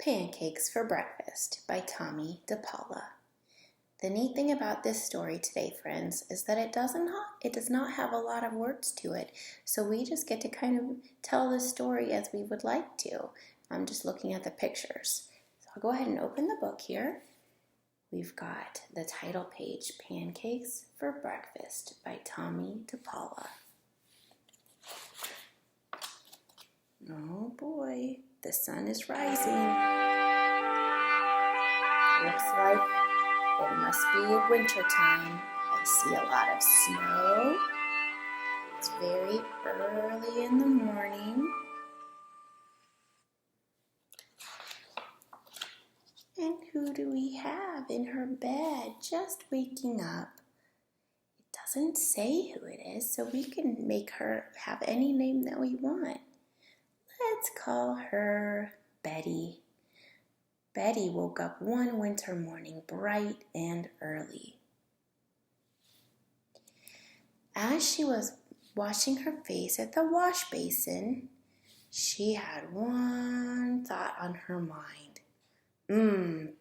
Pancakes for Breakfast by Tommy DePaula. The neat thing about this story today, friends, is that it does not have a lot of words to it. So we just get to kind of tell the story as we would like to. I'm just looking at the pictures. So I'll go ahead and open the book here. We've got the title page, Pancakes for Breakfast by Tommy DePaula. Oh boy, the sun is rising. Looks like it must be winter time. I see a lot of snow. It's very early in the morning. And who do we have in her bed just waking up? It doesn't say who it is, so we can make her have any name that we want. Let's call her Betty. Betty woke up one winter morning bright and early. As she was washing her face at the wash basin, she had one thought on her mind.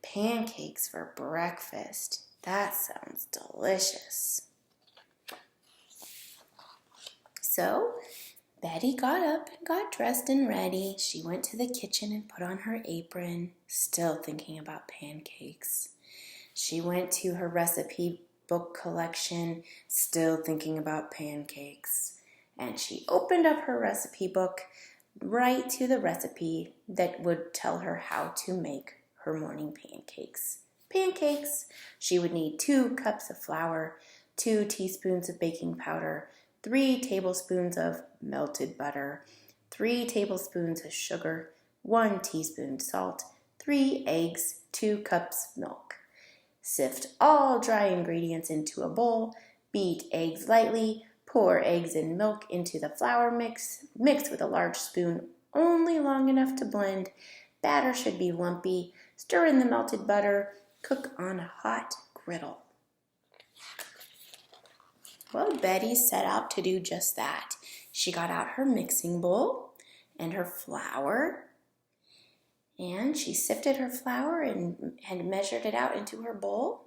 Pancakes for breakfast. That sounds delicious. So, Betty got up and got dressed and ready. She went to the kitchen and put on her apron, still thinking about pancakes. She went to her recipe book collection, still thinking about pancakes. And she opened up her recipe book right to the recipe that would tell her how to make her morning pancakes. Pancakes! She would need 2 cups of flour, 2 teaspoons of baking powder, 3 tablespoons of melted butter, 3 tablespoons of sugar, 1 teaspoon salt, 3 eggs, 2 cups milk. Sift all dry ingredients into a bowl, beat eggs lightly, pour eggs and milk into the flour mix with a large spoon only long enough to blend. Batter should be lumpy. Stir in the melted butter. Cook on a hot griddle. Well, Betty set out to do just that. She got out her mixing bowl and her flour, and she sifted her flour and measured it out into her bowl.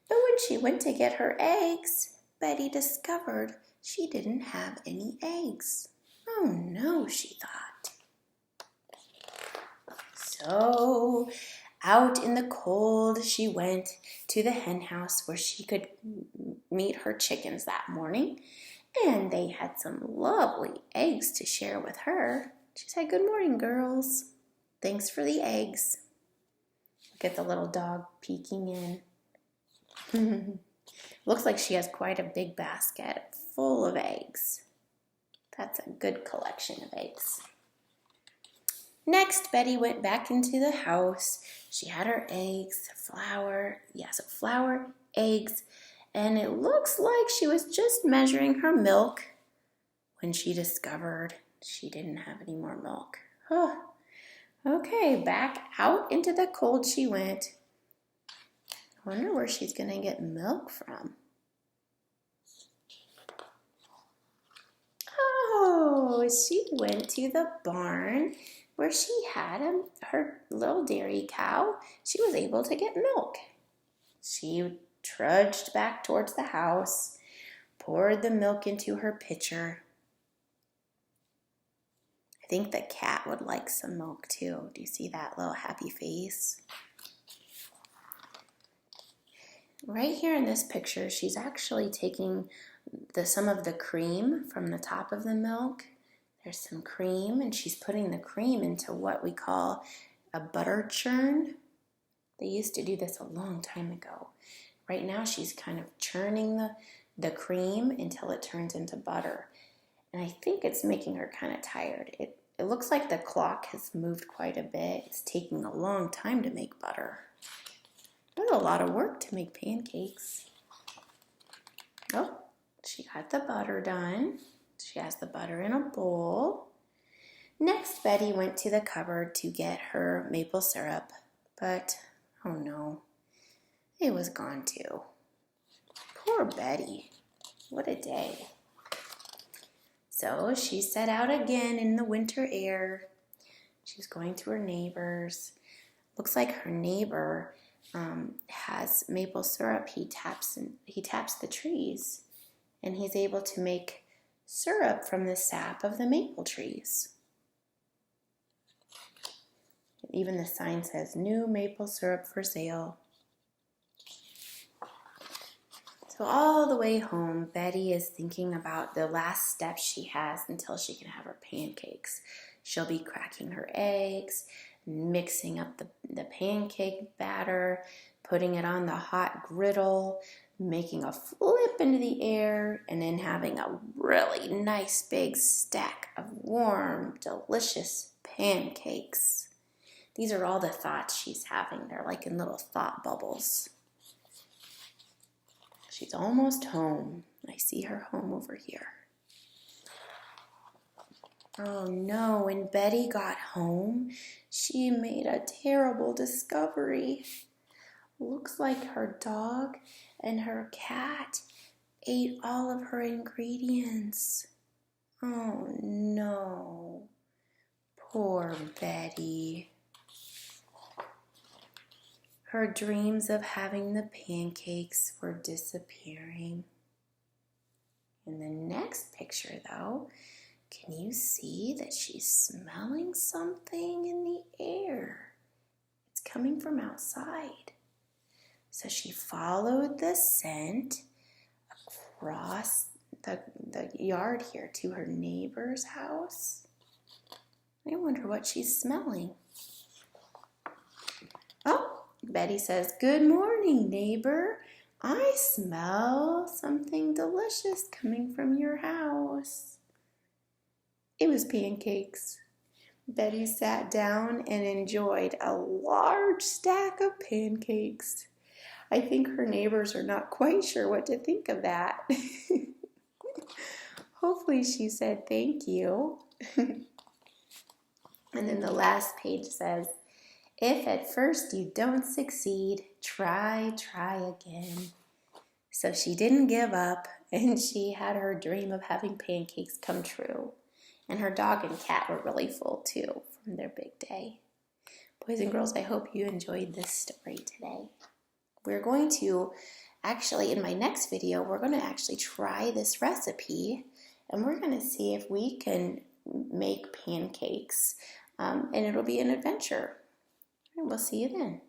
But when she went to get her eggs, Betty discovered she didn't have any eggs. Oh no, she thought. So out in the cold she went to the hen house where she could meet her chickens that morning, and they had some lovely eggs to share with her. She said, "Good morning, girls. Thanks for the eggs." Look at the little dog peeking in. Looks like she has quite a big basket full of eggs. That's a good collection of eggs. Next, Betty went back into the house. She had her eggs, flour, eggs, and it looks like she was just measuring her milk when she discovered she didn't have any more milk. Okay, back out into the cold she went. I wonder where she's going to get milk from. Oh, she went to the barn where she had her little dairy cow. She was able to get milk. She trudged back towards the house, poured the milk into her pitcher. I think the cat would like some milk too. Do you see that little happy face? Right here in this picture, she's actually taking some of the cream from the top of the milk. There's some cream, and she's putting the cream into what we call a butter churn. They used to do this a long time ago. Right now, she's kind of churning the cream until it turns into butter. And I think it's making her kind of tired. It looks like the clock has moved quite a bit. It's taking a long time to make butter. But a lot of work to make pancakes. Oh, she got the butter done. She has the butter in a bowl. Next, Betty went to the cupboard to get her maple syrup, but oh no, it was gone too. Poor Betty. What a day. So she set out again in the winter air. She's going to her neighbors. Looks like her neighbor has maple syrup. He taps the trees, and he's able to make syrup from the sap of the maple trees. Even the sign says, "New maple syrup for sale." So all the way home, Betty is thinking about the last step she has until she can have her pancakes. She'll be cracking her eggs, mixing up the pancake batter, putting it on the hot griddle, making a flip into the air, and then having a really nice big stack of warm, delicious pancakes. These are all the thoughts she's having. They're like in little thought bubbles. She's almost home. I see her home over here. Oh no, when Betty got home, she made a terrible discovery. Looks like her dog and her cat ate all of her ingredients. Oh no, poor Betty. Her dreams of having the pancakes were disappearing. In the next picture, though, can you see that she's smelling something in the air? It's coming from outside. So she followed the scent across the yard here to her neighbor's house. I wonder what she's smelling. Oh! Betty says, "Good morning, neighbor. I smell something delicious coming from your house." It was pancakes. Betty sat down and enjoyed a large stack of pancakes. I think her neighbors are not quite sure what to think of that. Hopefully she said thank you. And then the last page says, "If at first you don't succeed, try again." So she didn't give up, and she had her dream of having pancakes come true. And her dog and cat were really full too from their big day. Boys and girls, I hope you enjoyed this story today. We're going to actually, in my next video, we're going to actually try this recipe, and we're going to see if we can make pancakes, and it'll be an adventure. And we'll see you then.